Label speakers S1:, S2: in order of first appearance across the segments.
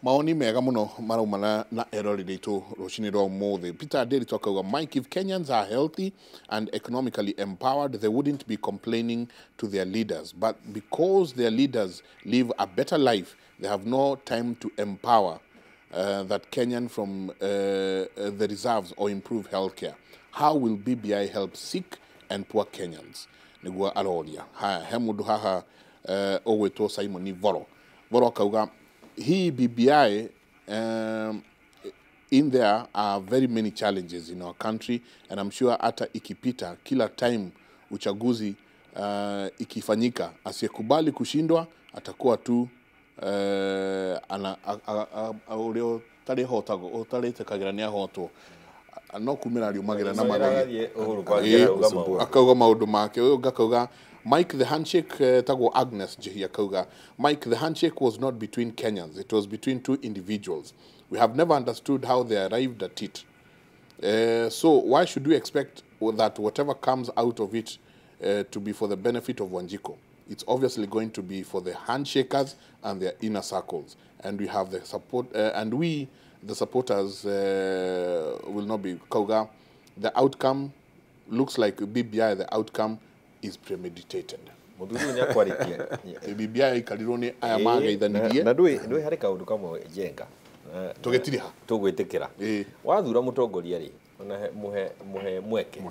S1: Maoni mega muno maraumana na erori ritu rucini rwa umuthi. Peter Adeli talk Mike, if Kenyans are healthy and economically empowered, they wouldn't be complaining to their leaders. But because their leaders live a better life, they have no time to empower that Kenyan from the reserves or improve healthcare. How will BBI help sick and poor Kenyans? Nigua aroria. Ha hemudu haha oweto Simoni Voro. Voro kauga he BBI, in there are very many challenges in our country, and I'm sure hata ikipita kila time uchaguzi ikifanyika asiyekubali kushindwa atakuwa tu ureo tari hotago utari tekagirania hoto no kumira riumagira na maragie akauga maundu make uyu gakauga Mike the handshake tago Agnes Jehia kauga Mike the handshake was not between Kenyans, it was between two individuals. We have never understood how they arrived at it. So why should we expect that whatever comes out of it to be for the benefit of Wanjiko? It's obviously going to be for the handshakers and their inner circles. And we have the support, and we, the supporters, will not be. Kauga, the outcome looks like BBI, the outcome is premeditated. BBI kalirone ayamaga idhanirie.
S2: Na ndui hari kaundu kamwe jenga.
S1: Tugetiriha.
S2: Tugwitikira. Wathura mutongoria ri muhe mweke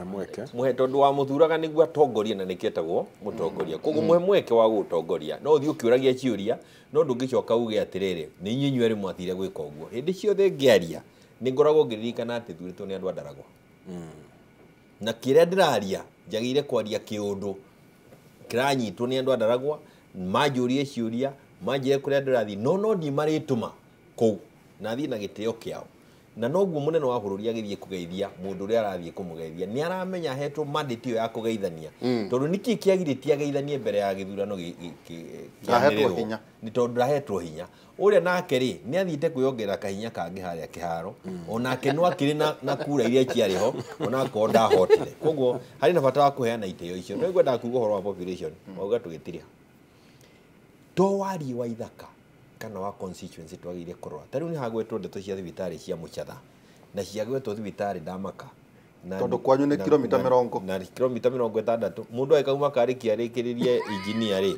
S2: tondu wa muthuraga niguo atongoria na niketagwo mutongoria koguo muhe mweke wa gutongoria no uthi ukiuragia ciuria no ndungicoka uge atiriri ni inyinyu eri mwathire gwika uguo hindi ciothe ngiaria ni ngoragwo ngiririkana ati thuritwo ni andu andaragwa na kiria ndiraria njagire kwaria kiundu kiranyitwo ni andu andaragwa manjurie ciuria manjire kuria ndirathi no ndi marituma kou na thi na gitio kiao na noguo munene wa bururi agithie kugeithia mundu uri arathie kumugeithia ni aramenya hetwo mandate ya kugeithania tondu niki kiagiritie ageithanie mbere ya githurano
S3: hetwo hinya
S2: ni tondu hetwo hinya uria nake ri ni athiite kwiyongera kahinya kangi haria kiharo onake no akiri na kura iria ciariho onako ndahotire koguo hari na bata wa kuheana iteo icio no ngwenda kuuga horo wa population wauga tugitiria to wari wa ithaka kana wa constituency twagire kurora tariu ni hagwetwo ndeto cia thibitari cia muchatha na ciagwetwo thibitari ndamaka
S3: tondu kwanyu ni kilomita 40
S2: na kilomita 60 mundu akauma kari kiarikiririe engineer ri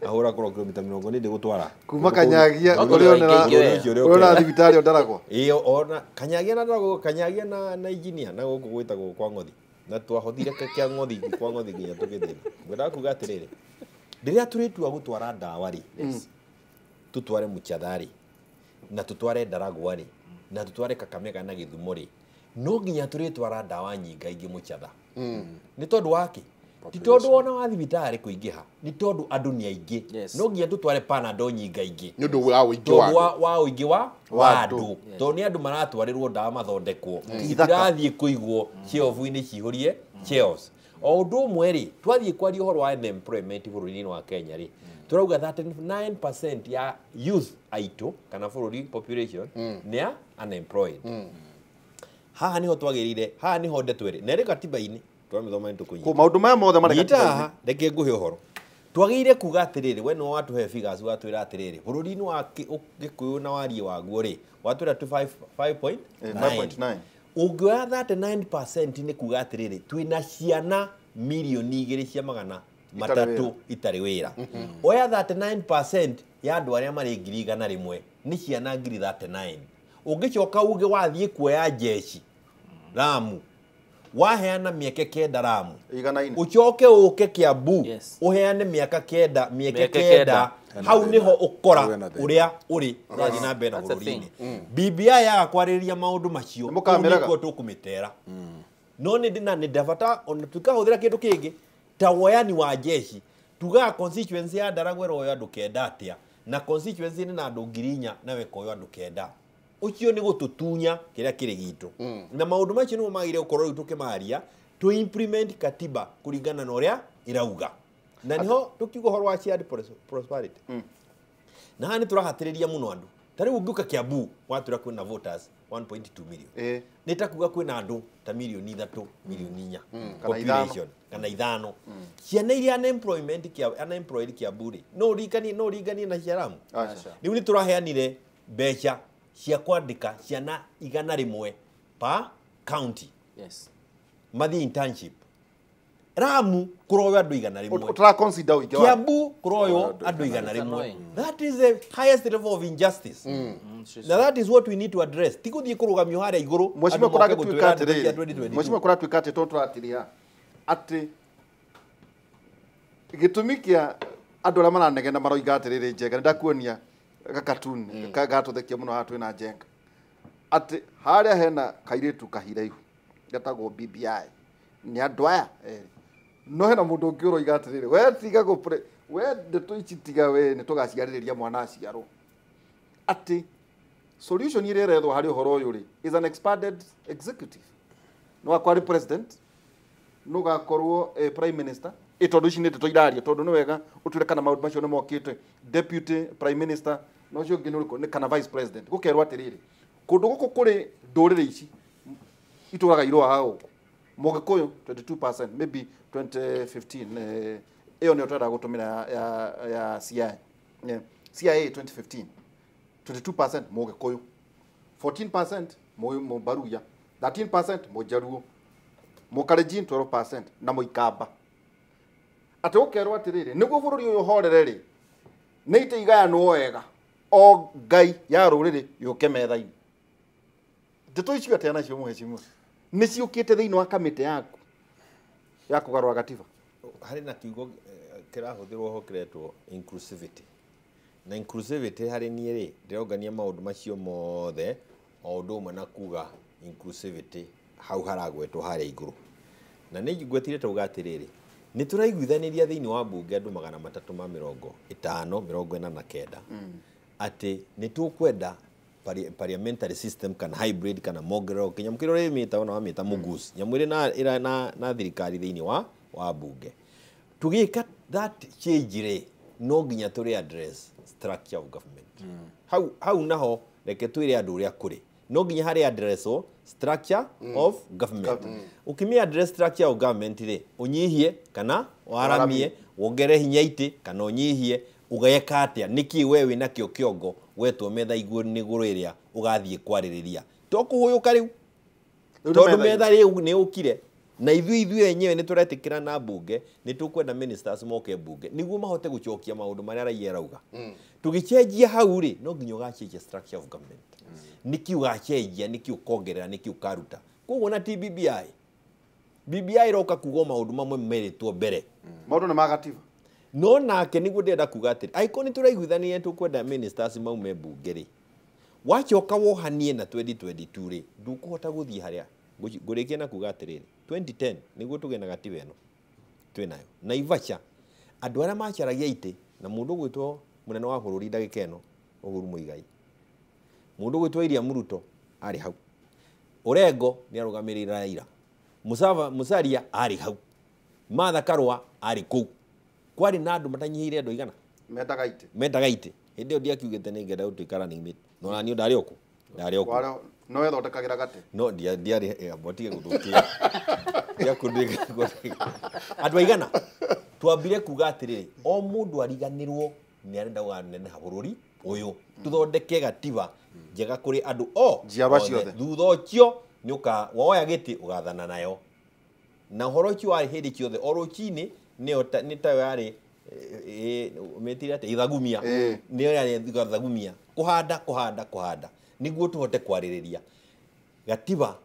S2: ahura koro kilomita 40 ni ndigutwara
S3: kuma kanyagia urona thibitari ondaragwa
S2: iyo ona kanyagia na ndago kanyagia na engineer na guku gwitagwo kwa ngothi na twahothire kia ngothi kwa ngothi nginya tukithina ngwenda kuga atiriri ndiria turitua gutwara ndawa ri tutware muchathari na tutware ndaragwari na tutware Kakamega na Githumo ri no nginya turitwara ndawa nyinga ingi muchatha ni tondu waki ti tondu ona wa thibitari kuingiha ni tondu andu ni aingi no nginya tutware panado nyinga ingi
S1: ni ndu wa uingi
S2: wa uingi wa andu tondu ni andu maratwarirwo ndawa mathondekwo itirathie kuigwo ciovu-ini cihurie chaos o ndu umwe ri twathie kwaria horo wa unemployment bururi-ini wa Kenya ri turauga 39% ya youth aito kana bururi population ni unemployed haha niho twagirire haha niho ndetwere nere katiba-ini twamithoma ntukunyi
S3: ku maundu maya mothe mari
S2: katiba ndeke nguhe horo twagire kuga atiriri we no watuhe figures watwira atiriri bururi-ini wa Gikuyu na warie waguo ri watwira 5.9 ungioya 39% ni kuga atiriri twina ciana milioni 2 cia magana matatu itari wira oya 39% ya andu aria mari ngiri 100 ni ciana ngiri 39 ungicoka uge wathie kuoya jeshi Ramu waheana mieke kenda Ramu ucoke uke Kiambu uheane miaka kenda hau niho ukora uria uri rathi na mbere na bururi-ini BBI ya kwariria maundu macio niko tukumitera no ni ndavata ona tukahuthira kindu kingi ta woyani wa jeshi tuga constituency ya Ndaragwa royo andu kenda atia na constituency ni na andu 4,000 nawe koyo andu kenda ucio ni gututunya kiria kiri gitu na maundu macio no magire ukorwo tukimaria to implement katiba kuringana na uria irauga na niho tukiuga horo wa shared prosperity na hani turahatiriria muno andu tari ungiuka Kiambu watura kwina voters 1.2 million nitakuga kwina andu ta milioni 3 milioni 4 population kana ithano ciana iria unemployed Kiambu no rigani na ciaramu ni uni turaheanire becha cia kwandika ciana 100 pa county mathi internship Ramu kuroyo andu 100
S3: utra consider uige
S2: Kiambu kuroyo andu 100 that is the highest level of injustice now that is what we need to address tikuthie kurugamio haria iguru
S3: mheshimiwa kurage tuikate mheshimiwa kurage tuikate turatiria ati gitumikia andu ara maranegena maroiga atiriri njenga ndakuonia gakatuni gatuthekia muno hatu ina njenga ati haria hena kairitu kahiraihu gatagwo BBI ni andu aya no hena mundu ngiuro igatiriri we tiga go we ndeto ici tiga we ni tugaciaririria mwana aciarwo ati solution ire rethwo hari horo uyu ri is an expanded executive no akwari president no gakorwo prime minister itondu ici nite toiraria tondu ni wega utwire kana maundu macio ni mokite deputy prime minister no cio ngi ni kana vice president gukerwo atiriri kundu guku kuri ndurire ici ituraga irwa hao Mogikuyu 22%, maybe 2015 iyo ni otada gutumira ya CIA CIA 2015 22% Mogikuyu 14% Mubaruya 13% Mujaruo Mukarejin 12% na Muikamba ati ukerwo atiriri niguo bururi uyu horereri ni ite igayano wega o ngai ya ruriri yuke methaini ndeto icio atena cio muheshimiwa ni ciukite thiini wa kamite yaku ya kugarura gatiba
S2: hari na kiugo kirahuthirwo ho kiretwo inclusivity na inclusivity hari nie ri ndirongania maundu macio mothe o undu umwe na kuga inclusivity hau haragwetwo haria iguru na ni ngwetire ta ugatiriri ni turaiguithaniria thiini wa bunge andu 350 ati ni tukwenda parliamentary system kana hybrid kana mogero kinyamukiro ri mita ona mita mugusi nyamwire na thirikari thiini wa bunge tugika that change ri no nginya turi address structure of government how naho reke twire andu ria kuri no nginya hari address structure of government ukimi address structure of government ri unyihie kana waramie wongere hinya iti kana unyihie ugayeka atia niki wewe nakio kiongo wetwo metha iguru ni guru iria ugathie kwaririria tokuhuyuka riu tondu metha riu ni ukire na ithui enyewe ni turetikira na bunge ni tukwenda ministers moke bunge niguo mahote gucokia maundu maria raia rauga tugicenjia hau ri no nginya ugachenjia structure of government niki ugachenjia niki ukongerera niki ukaruta koguo na BBI roka kugo maundu mamwe meritwo mbere
S3: maundu ni magatiba
S2: no nake niguo ndenda kuga atiri aiko ni turaiguithania tukwenda ministers maume bunge ri wachoka wohanie na 2022 ri ndukuhota guthie haria ngurikia na kuga atiri 2010 niguo tugena gatiba eno twinayo na Ivacha andu aria macharagia ite na mundu gwitwo munene wa bururi ndagika eno Uhuru Muigai mundu gwitwo Iria Muruto ari hau Orengo ni arugamirira Raila Musalia ari hau Martha Karua ari kuu kwari na andu matanyihire andu igana mendaga ite hindi yo ndiakiugite ni ngenda utuikara ni mate no na ni ndari oku
S3: no wetho ndekagira gate
S2: no ndiari abotige guthukia ya kundika andu igana twambire kuga atiriri o mundu ariganirwo ni arenda wanene ha bururi uyu tuthondeke gatiba njega kuri andu
S3: jiaba ciothe
S2: thutha ucio ni uka woya giti ugathana nayo na horo ucio ari hindi ciothe oruchini ni tayo yari metira ate ithagumia ni yari ithagumia kuhanda niguo tuhote kwaririria gatiba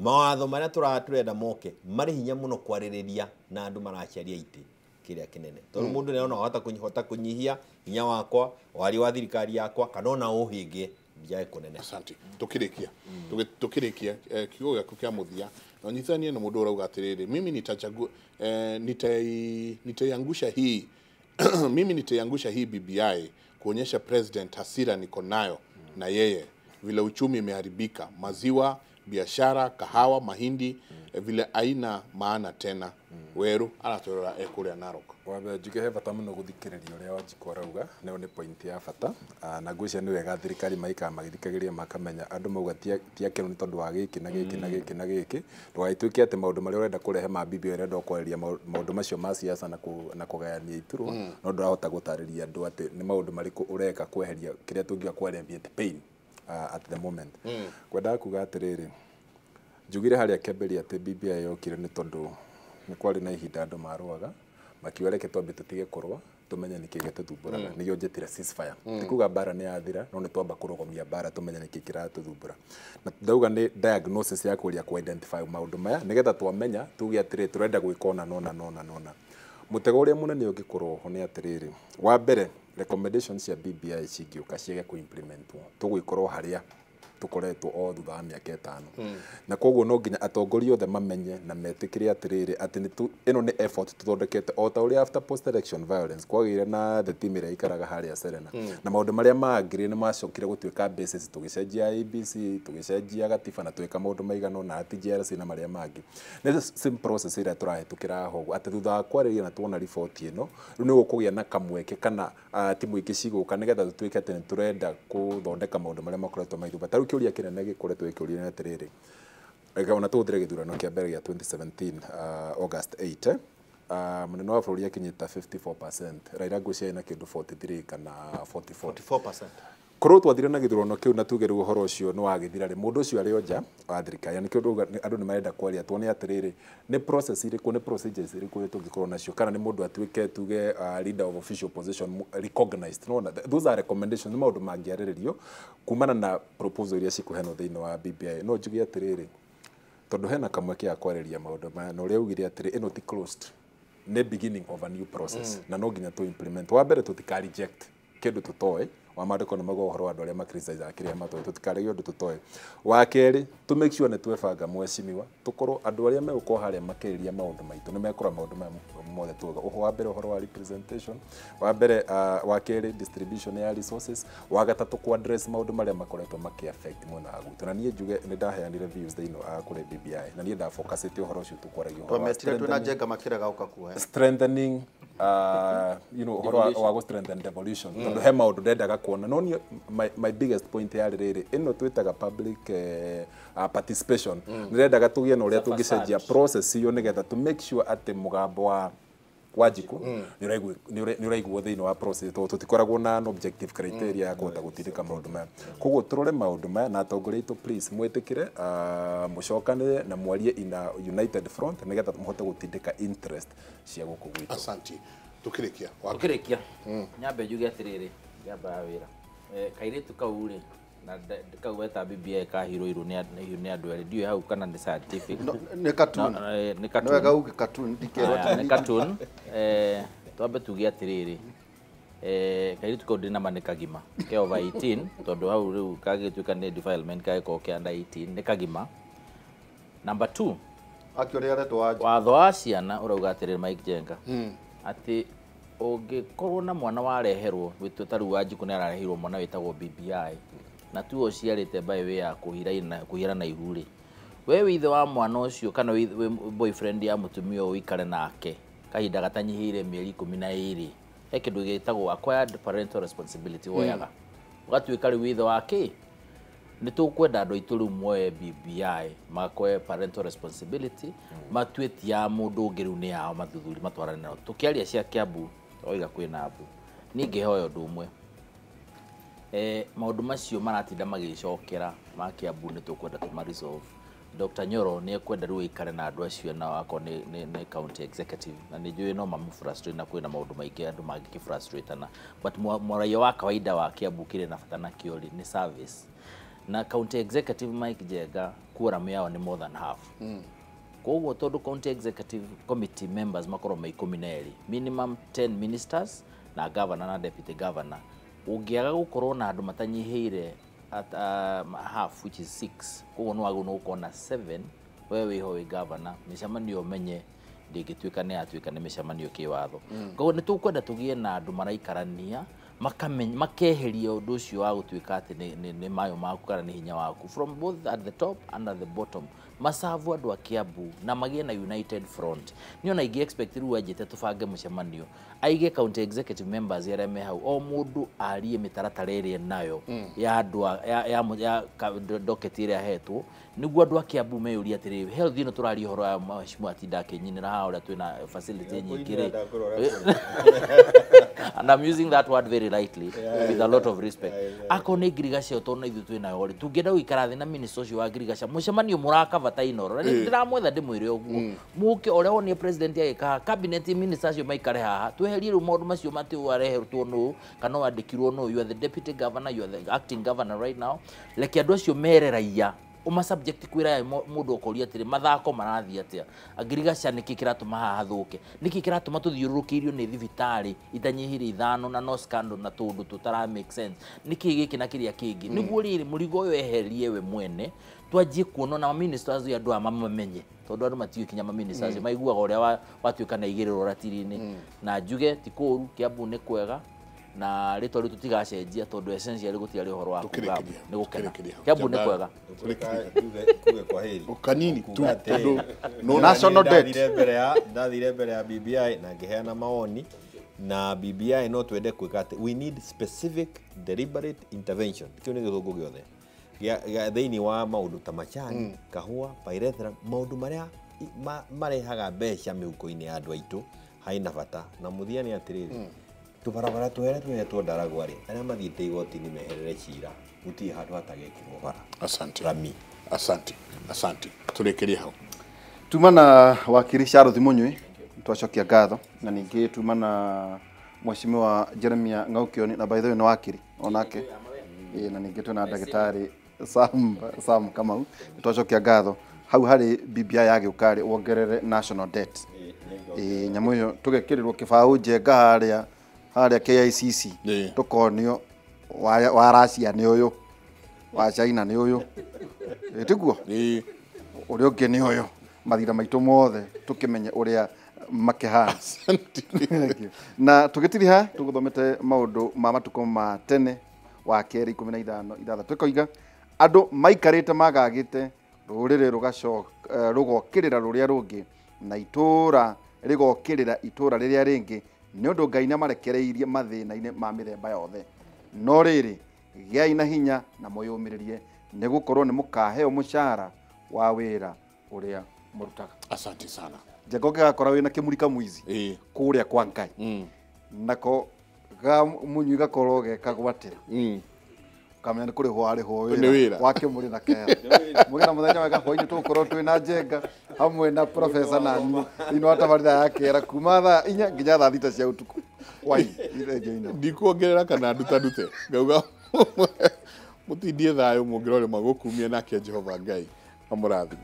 S2: mawatho maria turenda moke mari hinya muno kwaririria na andu maraciaria ite kiria kinene tondu mundu ni ona hota kunyihia hinya wakwa wari wa thirikari yakwa kana ona uhinge ndiae kunene
S1: asante tukirikia kiugo gyaku kia muthia na nyithania na mundu urauga atiriri mimi nitaiangusha hii mimi nitaiangusha hii BBI kuonyesha president hasira niko nayo na yeye vile uchumi imeharibika maziwa biashara, kahawa, mahindi, vile aina maana tena. Weru anatwira ekuria Narok.
S4: Wabe juge he bata muno guthikiriria uria Wanjiku arauga no ni point ya bata na ngwicia ni wega thirikari maika magithikagiria makamenya andu mauga tia kenu ni tondu wa giki na giki na giki na giki ndugatuike ati maundu maria urenda kurehe ma BBI urenda kweria maundu macio ma siasa na kugayania ituru no ndurahota gutariria andu ati ni maundu mariku ureka kweheria kiria tungiga kwereria pain at the moment kwenda kuga atiriri njugire haria kemberi ati BBI yokire ni tondu ni kwari na ihinda andu marwaga makiwereke twambe tutige kurwa tumenye niki gituthumburaga niyo njetire ceasefire tikuga bara ni yathira no ni twamba kurogomia bara tumenye niki kiratuthumbura na ndauga ni diagnosis ya kuria ku identify maundu maya nigetha twamenya tuge atiri turenda gwikona nona mutego uria munene ungikorwo ho ni atiriri wa mbere recommendations ya BBI cingiuka ciege ku implementwo tugwikorwo haria tukoretwo o thutha wa miaka 5 na koguo no nginya atongoria othe mamenye na metikire atiriri ati ni ino ni effort tuthondekete o ta uri after post election violence kwagire na the team ira ikaraga haria Serena na maundu maria maagire ni macokire gutuika basis tugicenjia ABC tugicenjia gatiba na tweka maundu maigano na TJRC na maria mangi ni same process ira turahetukira ho ati thutha wa kwariria na tuona report ino riu ni gukugia na kamweke kana timu ingi ciguka nigetha tutuike ati ni turenda kuthondeka maundu maria makoretwo maithuba kiuria kinene gikoretwo ikiuria na atiriri ona tuthire githurano kia mbere ya 2017 August 8 munene wa bũrũri akinyita 54%, Raila ngwĩciria na kindu 43 kana 44%. Korwo twathire na githurano kiu na tuge riu horo ucio no wagithira ri mundu ucio ari oja wa thirikari yani kindu andu ni marenda kwaria tuone atiriri ni process iriku ni procedures iriku tungikorwo nacio kana ni mundu atuike tuge leader of official position recognized no those are recommendations ni maundu mangiariririo kumana na proposal iria cikuheno thiini wa BBI no njugi atiriri tondu hena kamweke ya kwareria maundu maya no ria ugire atiri ino ti closed ni beginning of a new process na no nginya to implement wa mbere tutika reject kindu tutoe wa mandiko na mago horo andu aria makristize akiria matoi tutikare undu tutoe wa keri to make sure ne twebanga mwecimiwa tukorwo andu aria meguko haria makiriria maundu maitu ni mekora maundu mothe tuga uho wa mbere horo wa representation wa mbere wa keri distribution ya resources wa gatatu ku address maundu maria makoretwo maki affect mona agutu na nie njuge ni ndaheanire views thino kule BBI na nie nda focus ite horo ucio tukwaragia
S3: horo metire tu na jenga makiraga ukakuhe
S4: strengthening you know horo wa go strengthen devolution tondu he maundu ndendaga kuona no my biggest point ya riri ino twitaga public participation ndendaga tugie na uria tungicenjia process iyo nigetha to make sure ati mugambo wa Wanjiku ni uraigwo thiini wa process tutikoragwo na objective criteria ya kuhota gutindika maundu maya koguo turore maundu maya na atongoria itu please mwitikire mucokanire na mwarie in a united front nigetha muhote gutindika interest cia guku gwitu.
S1: Asante tukirikia
S5: nyambe njuge atiriri ngamba wira kairitu kau ri na kau weta BBI kahiro ni andu eri ndiwe hau kana ni scientific
S3: ni cartoon
S5: ni cartoon
S3: no gau cartoon ndikero
S5: ni cartoon twambe tuge atiriri kairitu kau ndina mane kagima ke over 18 tondu hau riu kagituika ni defilement kaiko ke under 18 ni kagima. Number 2
S3: akioria reto
S5: watho wa ciana urauga atiriri Mike Jenga ati ungikorwo na mwana wareherwo witu taru Wanjiku ni ararehirwo mwana witagwo BBI na tu ociarite by way ya kuhira na ihuri we withe wa mwana ucio kana boyfriend ya mutumia uikare nake kahinda gatanyihire mieri 12 he kindu gitagwo acquired parental responsibility woyaga ugatuika ri withe wake ni tukwenda andu aitu riu moe BBI makoe parental responsibility matwetia mundu ungi riu ni yao mathuthuri matwarane nao tukiaria cia Kiambu oiga kwina abu ningihoya undu umwe maundu macio maratinda magicokera ma Kiambu ni tukwenda tuma resolve. Dr. Nyoro ni ekwenda riu ikare na andu acio na wako ni county executive na ni njui no mamu frustrate na kwina maundu maingi andu mangi frustrateana but moraia wa kawaida wa Kiambu kire na fatana kiori ni service na county executive Mike Jenga quorum yao ni more than half. Koguo tondu county executive committee members makorwo mai 12 minimum 10 ministers na governor na deputy governor ungiaga gukorwo na andu matanyiheire at half which is 6 koguo no agu no kona 7 wewe ho governor micamanio menye ndingituika ni atuika ni micamanio kiwatho koguo ni tukwenda tugie na andu maraikarania makeheria undu ucio wa gutuika ati ni mayo maku kana ni hinya waku from both at the top and at the bottom masavu andu a Kiambu na magie na united front niona ingi expect riu ajite tubange mucemanio aige county executive members aria me hau o mundu arie mitaratara iria nayo ya andu ya docket iria hetwo niguo andu a Kiambu meyuria atiri health ino turari horo ya mheshimiwa atinda kinyinira ha uria twina facility nyingi ri and I'm using that word very lightly with a lot of respect akone ngirigacia tona ithu twina yori tungenda guikara thi na minister ucio wa ngirigacia mucemanio murakava ta inoro ndiramwetha ndimwire uguo muke uria wonie president agika cabinet ministers acio maikare haha tweherie ru maundu macio matiu areherutwo nu kana wandikirwo nu you are the deputy governor you are the acting governor right now leke andu acio mereraia uma subject kwira mundu okoria atiri mathako marathia atia agirigacia niki kiratuma haha thuke niki kiratuma tuthiurukirio ni thibitari itanyihire ithano na no scandal na tundu tutara make sense niki giki na kiria kingi niguo riri murigo uyu eherie we mwene twanjie kuona na ministers ya andu amamenye tondu andu matiyo kinya ministers maiguaga uria watuika na igiriro ratiri-ini na njuge ti kuru Kiambu ni kwega na rito ritu tigacenjia tondu essentially gutiari uhoro wa kuga ni gukena Kiambu ni kwega
S2: kuge kwa heri
S1: ukanini tu
S2: no national debt ndathire mbere ya BBI na ngiheana maoni na BBI no twende kwika we need specific deliberate intervention kio ni githungu giothe theini wa maundu ta macani kahua pyrethrum maundu maria marehaga mbeca mihuko-ini ya andu aitu haina bata na muthia ni atiriri tubarabara tweretwo ndaragwa ri aria mathiite igoti-ini meherere cira guti handu hatagekirwo bara
S1: asante turekerie hau
S3: tumana wakiri Charles Munywi twacokia ngatho na ningi tumana mheshimiwa Jeremia Ngaukioni na by the way ni wakiri onake na ningi tuna ndagitari Sam Kamau twacokia ngatho hau hari BBI yage ukari wongerere national debt nyamu yo tugekirirwo kibau njenga haria KICC tukonio wa Russia ni uyu wa China ni uyu tiguo uria ungi ni uyu mathira maitu mothe tukimenye uria makehana na tugitiri ha tuguthomete maundu ma matuko ma tene wa keri 15 ithatha tukoiga andu maikarite magagite rurire rugacoka rugokirira ruria rungi na itura rigokirira itura riria ringi ni undu Ngai na marekereirie mathina-ini ma mithemba yothe no riri giai na hinya na muyumiririe ni gukorwo ni mukaheo mushara wa wira uria murutaga
S1: asante sana
S3: Jago gakora wina kimuri kamwizi kuria kwa Ngai nako ga Munywi gakorwo gekagwatira kamenya ni kuri hwari wira wa kimuri na kera mugina muthenya wega hwaini tukorwo twina njenga hamwe na professor na ino atabarira yakera kuma thaa 4 nginya thaa 6 cia utuku wai
S1: ndikuongerera kana ndute ngauga mutindie thayo mungirore magukumia nake Jehova Ngai amurathime